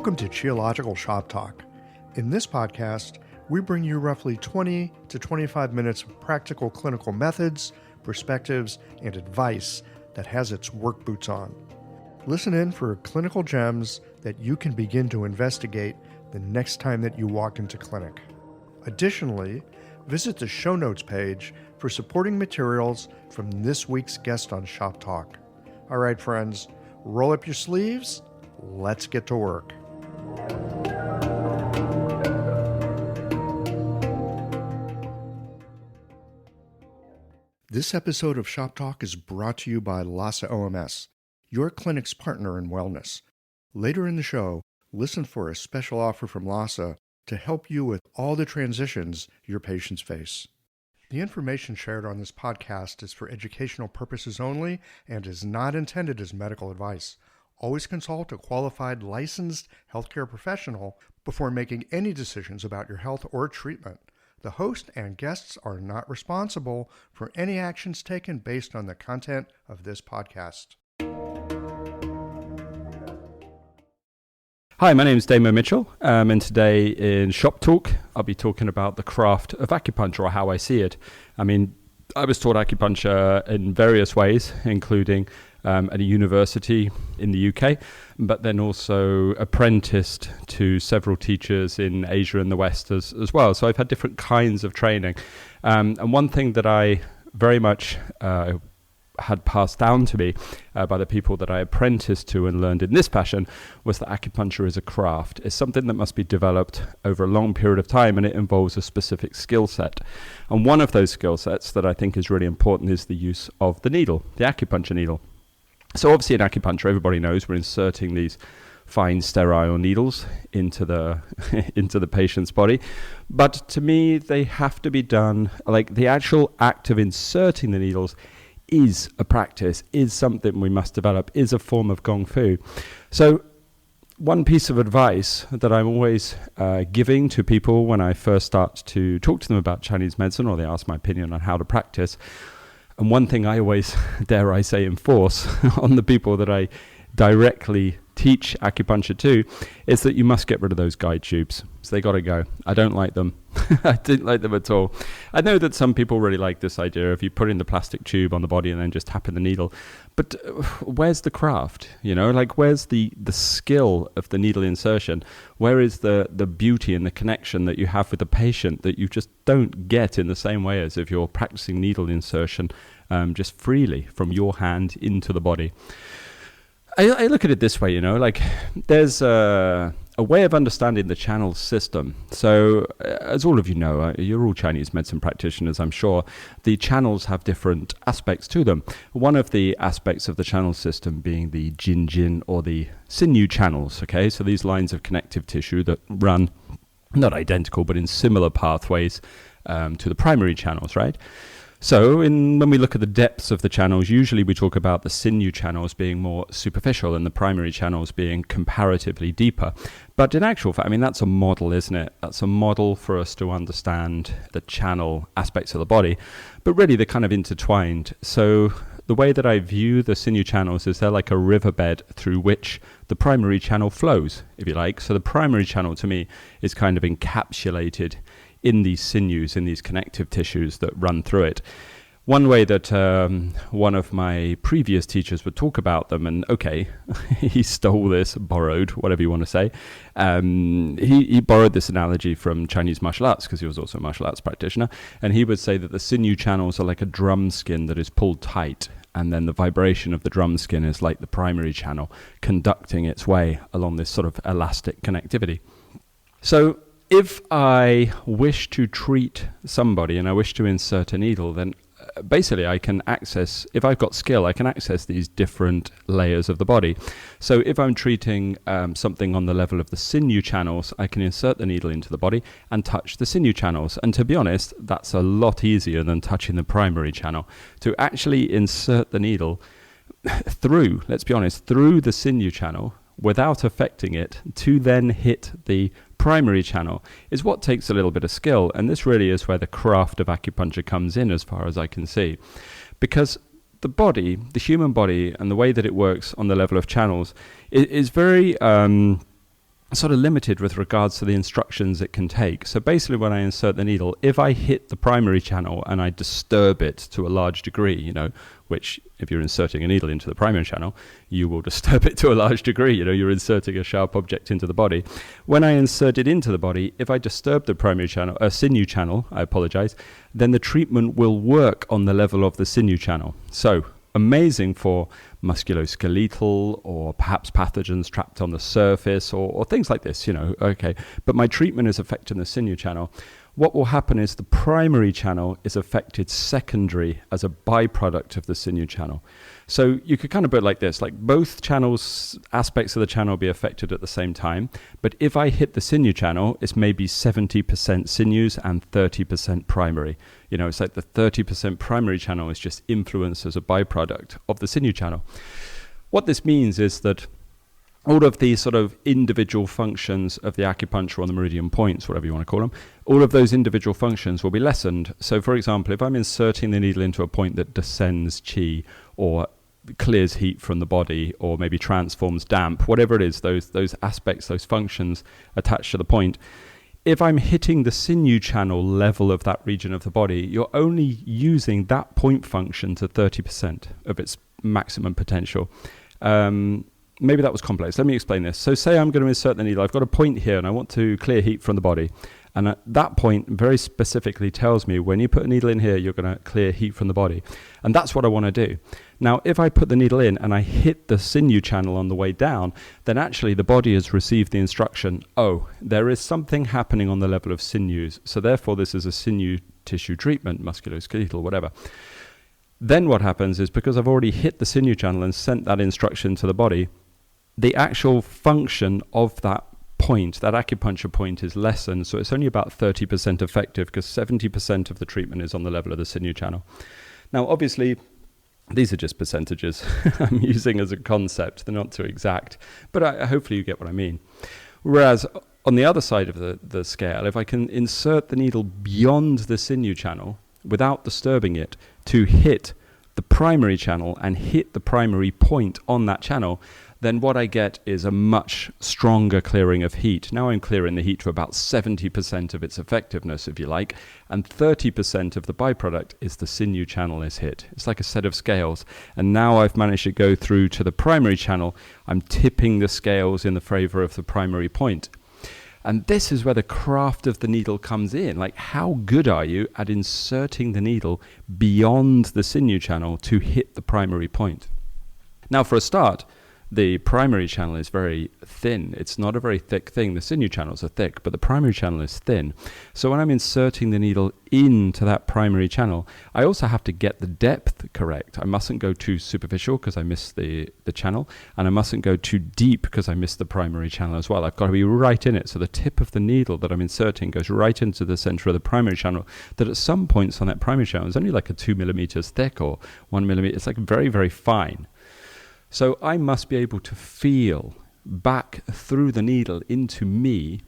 Welcome to Geological Shop Talk. In this podcast, we bring you roughly 20 to 25 minutes of practical clinical methods, perspectives, and advice that has its work boots on. Listen in for clinical gems that you can begin to investigate the next time that you walk into clinic. Additionally, visit the show notes page for supporting materials from this week's guest on Shop Talk. All right, friends, roll up your sleeves. Let's get to work. This episode of Shop Talk is brought to you by LASA OMS, your clinic's partner in wellness. Later in the show, listen for a special offer from LASA to help you with all the transitions your patients face. The information shared on this podcast is for educational purposes only and is not intended as medical advice. Always consult a qualified licensed healthcare professional before making any decisions about your health or treatment. The host and guests are not responsible for any actions taken based on the content of this podcast. Hi, my name is Damo Mitchell, and today in Shop Talk, I'll be talking about the craft of acupuncture, or how I see it. I was taught acupuncture in various ways, including at a university in the UK, but then also apprenticed to several teachers in Asia and the West as well. So I've had different kinds of training. And one thing that I very much had passed down to me by the people that I apprenticed to and learned in this passion was that acupuncture is a craft. It's something that must be developed over a long period of time, and it involves a specific skill set. And one of those skill sets that I think is really important is the use of the needle, the acupuncture needle. So obviously in acupuncture, everybody knows we're inserting these fine sterile needles into the into the patient's body. But to me, they have to be done, like the actual act of inserting the needles is a practice, is something we must develop, is a form of Gong Fu. So one piece of advice that I'm always giving to people when I first start to talk to them about Chinese medicine, or they ask my opinion on how to practice, and one thing I always, dare I say, enforce on the people that I directly teach acupuncture to, is that you must get rid of those guide tubes. So they got to go. I don't like them. I didn't like them at all. I know that some people really like this idea of you putting the plastic tube on the body and then just tapping the needle. But where's the craft? You know, like where's the skill of the needle insertion? Where is the beauty and the connection that you have with the patient that you just don't get in the same way as if you're practicing needle insertion just freely from your hand into the body? I look at it this way, you know, like there's a way of understanding the channel system. So as all of you know, you're all Chinese medicine practitioners, I'm sure. The channels have different aspects to them. One of the aspects of the channel system being the jin or the sinew channels, okay? So these lines of connective tissue that run, not identical, but in similar pathways to the primary channels, right? So when we look at the depths of the channels, usually we talk about the sinew channels being more superficial and the primary channels being comparatively deeper. But in actual fact, that's a model, isn't it? That's a model for us to understand the channel aspects of the body. But really, they're kind of intertwined. So the way that I view the sinew channels is they're like a riverbed through which the primary channel flows, if you like. So the primary channel, to me, is kind of encapsulated in these sinews, in these connective tissues that run through it. One way that one of my previous teachers would talk about them, and okay, he stole this, borrowed, whatever you want to say. He borrowed this analogy from Chinese martial arts because he was also a martial arts practitioner. And he would say that the sinew channels are like a drum skin that is pulled tight. And then the vibration of the drum skin is like the primary channel conducting its way along this sort of elastic connectivity. So if I wish to treat somebody and I wish to insert a needle, then basically I can access, if I've got skill, I can access these different layers of the body. So if I'm treating something on the level of the sinew channels, I can insert the needle into the body and touch the sinew channels. And to be honest, that's a lot easier than touching the primary channel. To actually insert the needle through, let's be honest, through the sinew channel without affecting it to then hit the primary channel is what takes a little bit of skill. And this really is where the craft of acupuncture comes in, as far as I can see. Because the body, the human body, and the way that it works on the level of channels is very sort of limited with regards to the instructions it can take. So basically when I insert the needle, if I hit the primary channel and I disturb it to a large degree, which if you're inserting a needle into the primary channel, you will disturb it to a large degree. You're inserting a sharp object into the body. When I insert it into the body, if I disturb the primary channel, sinew channel, I apologize, then the treatment will work on the level of the sinew channel. So amazing for musculoskeletal or perhaps pathogens trapped on the surface or things like this, okay. But my treatment is affecting the sinew channel. What will happen is the primary channel is affected secondary as a byproduct of the sinew channel. So you could kind of put it like this, like both channels, aspects of the channel be affected at the same time. But if I hit the sinew channel, it's maybe 70% sinews and 30% primary. It's like the 30% primary channel is just influenced as a byproduct of the sinew channel. What this means is that all of these sort of individual functions of the acupuncture on the meridian points, whatever you want to call them, all of those individual functions will be lessened. So for example, if I'm inserting the needle into a point that descends qi or clears heat from the body or maybe transforms damp, whatever it is, those aspects, those functions attached to the point, if I'm hitting the sinew channel level of that region of the body, you're only using that point function to 30% of its maximum potential. Maybe that was complex. Let me explain this. So say I'm going to insert the needle. I've got a point here and I want to clear heat from the body. And at that point very specifically tells me when you put a needle in here, you're going to clear heat from the body. And that's what I want to do. Now, if I put the needle in and I hit the sinew channel on the way down, then actually the body has received the instruction, there is something happening on the level of sinews. So therefore, this is a sinew tissue treatment, musculoskeletal, whatever. Then what happens is because I've already hit the sinew channel and sent that instruction to the body, the actual function of that point, that acupuncture point, is lessened. So it's only about 30% effective because 70% of the treatment is on the level of the sinew channel. Now, obviously, these are just percentages I'm using as a concept. They're not too exact, but hopefully you get what I mean. Whereas on the other side of the scale, if I can insert the needle beyond the sinew channel without disturbing it to hit the primary channel and hit the primary point on that channel, then what I get is a much stronger clearing of heat. Now I'm clearing the heat to about 70% of its effectiveness, if you like, and 30% of the byproduct is the sinew channel is hit. It's like a set of scales. And now I've managed to go through to the primary channel. I'm tipping the scales in the favor of the primary point. And this is where the craft of the needle comes in. Like, how good are you at inserting the needle beyond the sinew channel to hit the primary point? Now, for a start, the primary channel is very thin. It's not a very thick thing. The sinew channels are thick, but the primary channel is thin. So when I'm inserting the needle into that primary channel, I also have to get the depth correct. I mustn't go too superficial because I miss the channel, and I mustn't go too deep because I miss the primary channel as well. I've got to be right in it. So the tip of the needle that I'm inserting goes right into the center of the primary channel, that at some points on that primary channel is only like a 2 millimeters thick or 1 millimeter. It's like very, very fine. So I must be able to feel back through the needle into me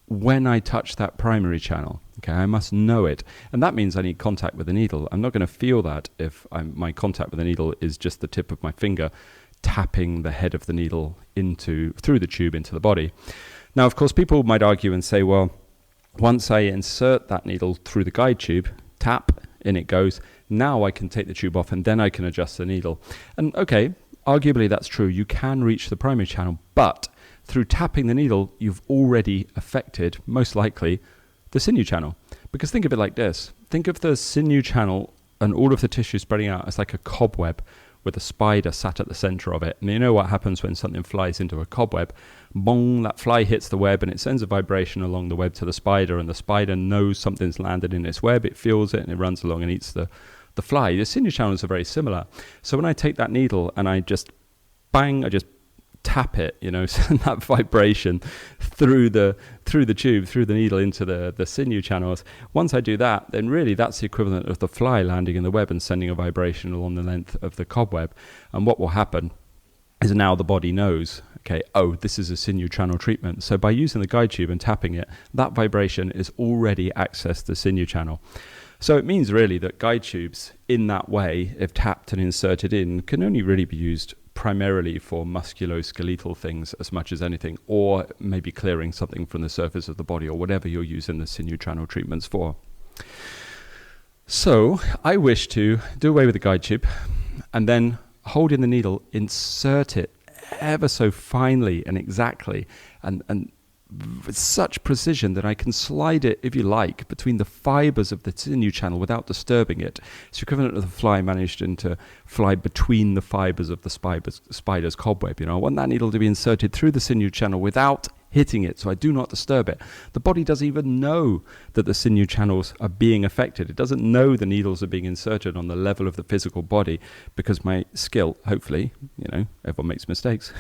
when I touch that primary channel. Okay, I must know it. And that means I need contact with the needle. I'm not going to feel that if my contact with the needle is just the tip of my finger tapping the head of the needle through the tube into the body. Now, of course, people might argue and say, well, once I insert that needle through the guide tube, tap, in it goes, now I can take the tube off and then I can adjust the needle. And okay, arguably that's true. You can reach the primary channel, but through tapping the needle, you've already affected, most likely, the sinew channel. Because think of it like this. Think of the sinew channel and all of the tissue spreading out as like a cobweb with a spider sat at the center of it. And you know what happens when something flies into a cobweb? Bong, that fly hits the web and it sends a vibration along the web to the spider, and the spider knows something's landed in its web. It feels it and it runs along and eats the fly. The sinew channels are very similar. So when I take that needle and I just tap it, send that vibration through the tube, through the needle into the sinew channels. Once I do that, then really that's the equivalent of the fly landing in the web and sending a vibration along the length of the cobweb. And what will happen is now the body knows, okay, this is a sinew channel treatment. So by using the guide tube and tapping it, that vibration is already accessed the sinew channel. So it means really that guide tubes in that way, if tapped and inserted in, can only really be used primarily for musculoskeletal things as much as anything, or maybe clearing something from the surface of the body, or whatever you're using the sinew channel treatments for. So I wish to do away with the guide tube and then hold in the needle, insert it ever so finely and exactly, and with such precision that I can slide it, if you like, between the fibers of the sinew channel without disturbing it. It's equivalent of the fly managing to fly between the fibers of the spider's cobweb. I want that needle to be inserted through the sinew channel without hitting it, so I do not disturb it. The body doesn't even know that the sinew channels are being affected. It doesn't know the needles are being inserted on the level of the physical body, because my skill, hopefully, everyone makes mistakes,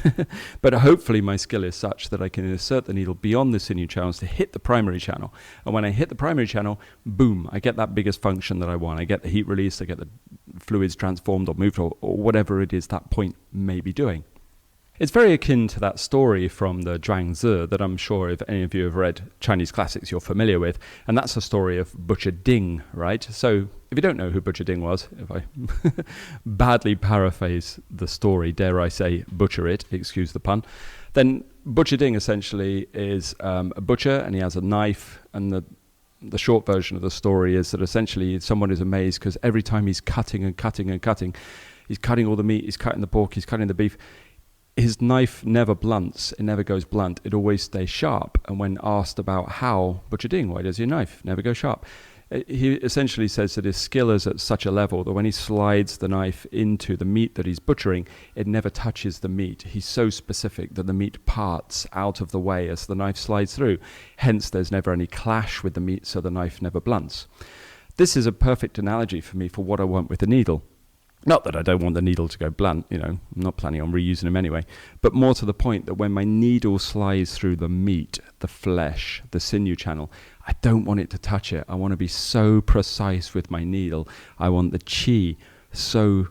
but hopefully my skill is such that I can insert the needle beyond the sinew channels to hit the primary channel. And when I hit the primary channel, boom, I get that biggest function that I want. I get the heat release, I get the fluids transformed or moved, or whatever it is that point may be doing. It's very akin to that story from the Zhuangzi that I'm sure if any of you have read Chinese classics you're familiar with, and that's the story of Butcher Ding, right? So if you don't know who Butcher Ding was, if I badly paraphrase the story, dare I say butcher it, excuse the pun, then Butcher Ding essentially is a butcher, and he has a knife, and the short version of the story is that essentially someone is amazed because every time he's cutting and cutting and cutting, he's cutting all the meat, he's cutting the pork, he's cutting the beef, his knife never blunts, it never goes blunt, it always stays sharp. And when asked about how, Butcher Ding, why does your knife never go sharp? He essentially says that his skill is at such a level that when he slides the knife into the meat that he's butchering, it never touches the meat. He's so specific that the meat parts out of the way as the knife slides through. Hence, there's never any clash with the meat, so the knife never blunts. This is a perfect analogy for me for what I want with the needle. Not that I don't want the needle to go blunt, I'm not planning on reusing them anyway, but more to the point that when my needle slides through the meat, the flesh, the sinew channel, I don't want it to touch it. I want to be so precise with my needle. I want the chi so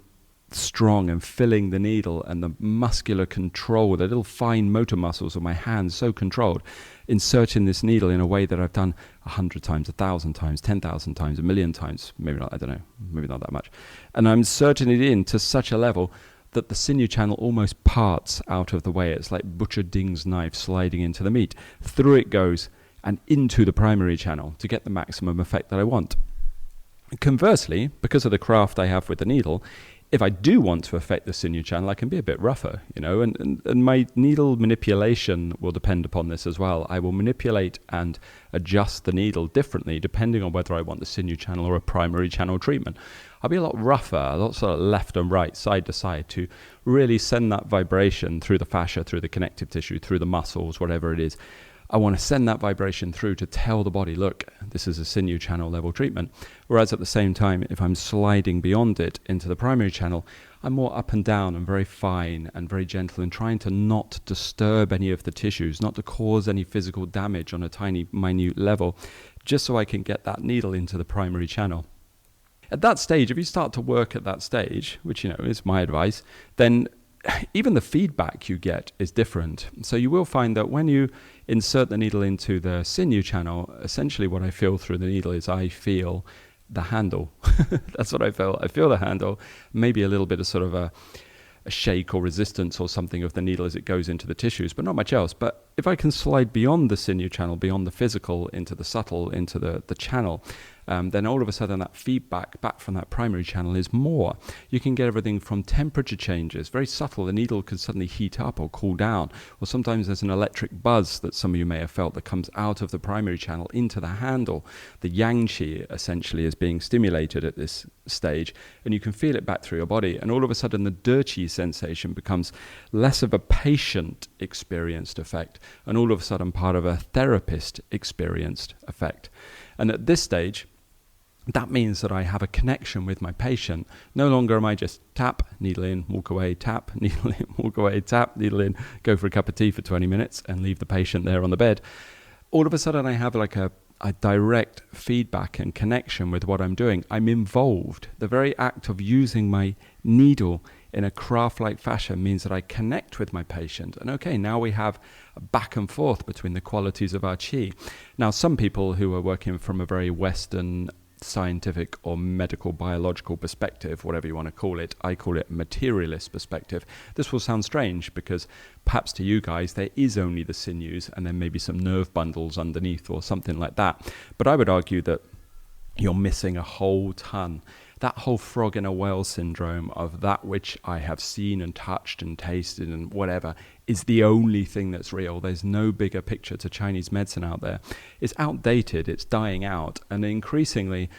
strong and filling the needle, and the muscular control, the little fine motor muscles of my hands so controlled, inserting this needle in a way that I've done 100 times, 1,000 times, 10,000 times, 1,000,000 times, maybe not, I don't know, maybe not that much. And I'm inserting it in to such a level that the sinew channel almost parts out of the way. It's like Butcher Ding's knife sliding into the meat. Through it goes and into the primary channel to get the maximum effect that I want. Conversely, because of the craft I have with the needle, if I do want to affect the sinew channel, I can be a bit rougher, and my needle manipulation will depend upon this as well. I will manipulate and adjust the needle differently depending on whether I want the sinew channel or a primary channel treatment. I'll be a lot rougher, a lot sort of left and right, side to side, to really send that vibration through the fascia, through the connective tissue, through the muscles, whatever it is. I want to send that vibration through to tell the body, look, this is a sinew channel level treatment. Whereas at the same time, if I'm sliding beyond it into the primary channel, I'm more up and down and very fine and very gentle, and trying to not disturb any of the tissues, not to cause any physical damage on a tiny, minute level, just so I can get that needle into the primary channel. At that stage, if you start to work at that stage, which, is my advice, then even the feedback you get is different. So you will find that when you insert the needle into the sinew channel, essentially what I feel through the needle is I feel the handle. That's what I feel. I feel the handle, maybe a little bit of sort of a shake or resistance or something of the needle as it goes into the tissues, but not much else. But if I can slide beyond the sinew channel, beyond the physical, into the subtle, into the channel, then all of a sudden that feedback back from that primary channel is more. You can get everything from temperature changes, very subtle. The needle can suddenly heat up or cool down, or sometimes there's an electric buzz that some of you may have felt that comes out of the primary channel into the handle. The yang qi essentially is being stimulated at this stage, and you can feel it back through your body, and all of a sudden the qi sensation becomes less of a patient experienced effect, and all of a sudden part of a therapist experienced effect. And at this stage, that means that I have a connection with my patient. No longer am I just tap, needle in, walk away, tap, needle in, walk away, tap, needle in, go for a cup of tea for 20 minutes and leave the patient there on the bed. All of a sudden I have like a direct feedback and connection with what I'm doing. I'm involved. The very act of using my needle in a craft-like fashion means that I connect with my patient. And okay, now we have a back and forth between the qualities of our qi. Now, some people who are working from a very Western scientific or medical biological perspective, whatever you want to call it. I call it materialist perspective. This will sound strange because perhaps to you guys there is only the sinews and then maybe some nerve bundles underneath or something like that. But I would argue that you're missing a whole ton. That whole frog in a well syndrome of that which I have seen and touched and tasted and whatever is the only thing that's real. There's no bigger picture to Chinese medicine out there. It's outdated, it's dying out, and increasingly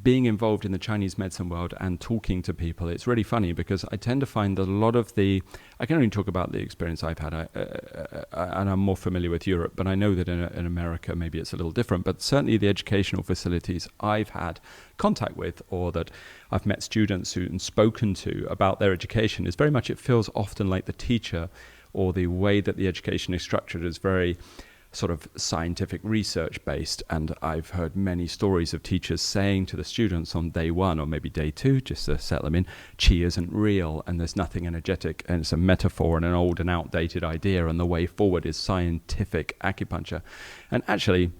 being involved in the Chinese medicine world and talking to people, it's really funny because I tend to find that a lot of I can only talk about the experience I've had, and I'm more familiar with Europe, but I know that in America maybe it's a little different, but certainly the educational facilities I've had contact with or that I've met students and spoken to about their education is very much, it feels often like the teacher or the way that the education is structured is very sort of scientific research based. And I've heard many stories of teachers saying to the students on day one or maybe day two, just to settle them in, qi isn't real and there's nothing energetic and it's a metaphor and an old and outdated idea and the way forward is scientific acupuncture. And actually,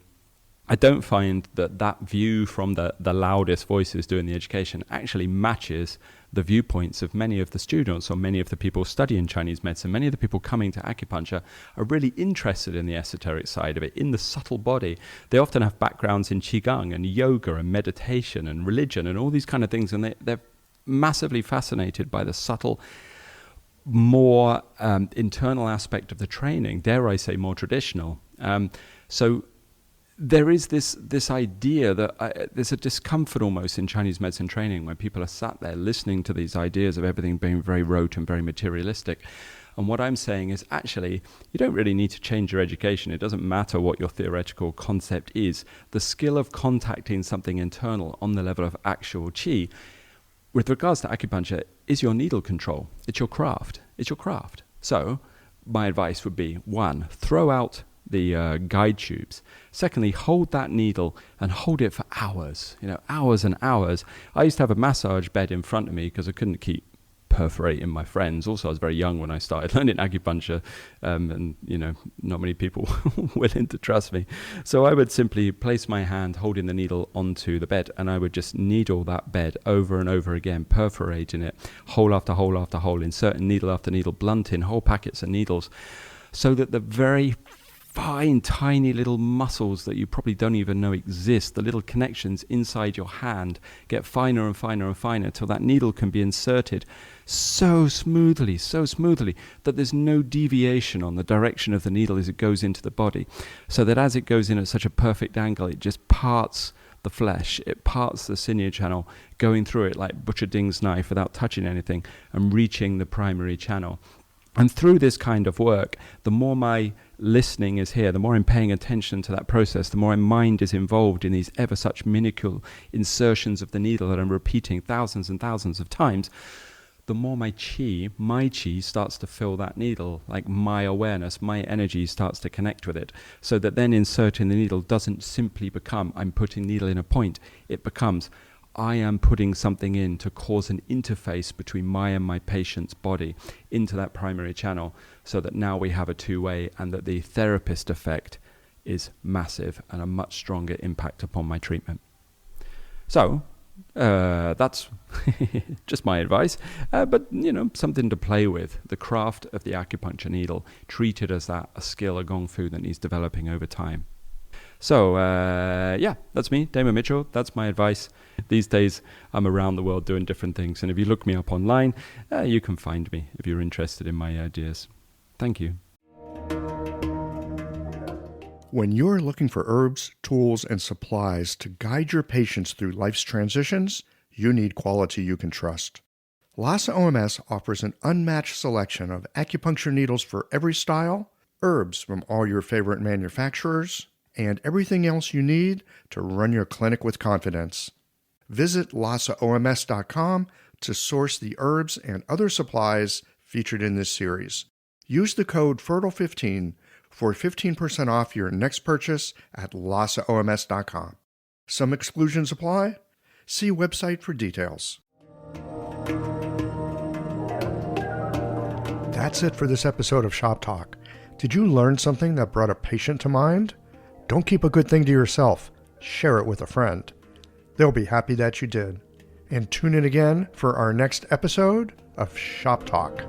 I don't find that view from the loudest voices doing the education actually matches the viewpoints of many of the students or many of the people studying Chinese medicine. Many of the people coming to acupuncture are really interested in the esoteric side of it, in the subtle body. They often have backgrounds in Qigong and yoga and meditation and religion and all these kind of things, and they're massively fascinated by the subtle, more internal aspect of the training, dare I say more traditional. So there is this idea that there's a discomfort almost in Chinese medicine training when people are sat there listening to these ideas of everything being very rote and very materialistic. And what I'm saying is actually, you don't really need to change your education. It doesn't matter what your theoretical concept is. The skill of contacting something internal on the level of actual qi, with regards to acupuncture, is your needle control. It's your craft. It's your craft. So my advice would be, 1, throw out the guide tubes. Secondly, hold that needle and hold it for hours, hours and hours. I used to have a massage bed in front of me because I couldn't keep perforating my friends. Also, I was very young when I started learning acupuncture, and not many people were willing to trust me. So I would simply place my hand holding the needle onto the bed and I would just needle that bed over and over again, perforating it, hole after hole after hole, inserting needle after needle, blunting whole packets of needles, so that the very fine, tiny little muscles that you probably don't even know exist, the little connections inside your hand, get finer and finer and finer till that needle can be inserted so smoothly that there's no deviation on the direction of the needle as it goes into the body, so that as it goes in at such a perfect angle, it just parts the flesh, it parts the sinew channel, going through it like Butcher Ding's knife without touching anything and reaching the primary channel. And through this kind of work, the more my listening is here, the more I'm paying attention to that process, the more my mind is involved in these ever such minuscule insertions of the needle that I'm repeating thousands and thousands of times, the more my chi starts to fill that needle, like my awareness, my energy starts to connect with it, so that then inserting the needle doesn't simply become I'm putting needle in a point. It becomes I am putting something in to cause an interface between my and my patient's body into that primary channel, so that now we have a two-way and that the therapist effect is massive and a much stronger impact upon my treatment. So that's just my advice, but something to play with. The craft of the acupuncture needle, treated as a skill, a gong fu that needs developing over time. So, that's me, Damo Mitchell. That's my advice. These days, I'm around the world doing different things. And if you look me up online, you can find me if you're interested in my ideas. Thank you. When you're looking for herbs, tools, and supplies to guide your patients through life's transitions, you need quality you can trust. Lhasa OMS offers an unmatched selection of acupuncture needles for every style, herbs from all your favorite manufacturers, and everything else you need to run your clinic with confidence. Visit LhasaOMS.com to source the herbs and other supplies featured in this series. Use the code FERTILE15 for 15% off your next purchase at LhasaOMS.com. Some exclusions apply. See website for details. That's it for this episode of Shop Talk. Did you learn something that brought a patient to mind? Don't keep a good thing to yourself. Share it with a friend. They'll be happy that you did. And tune in again for our next episode of Shop Talk.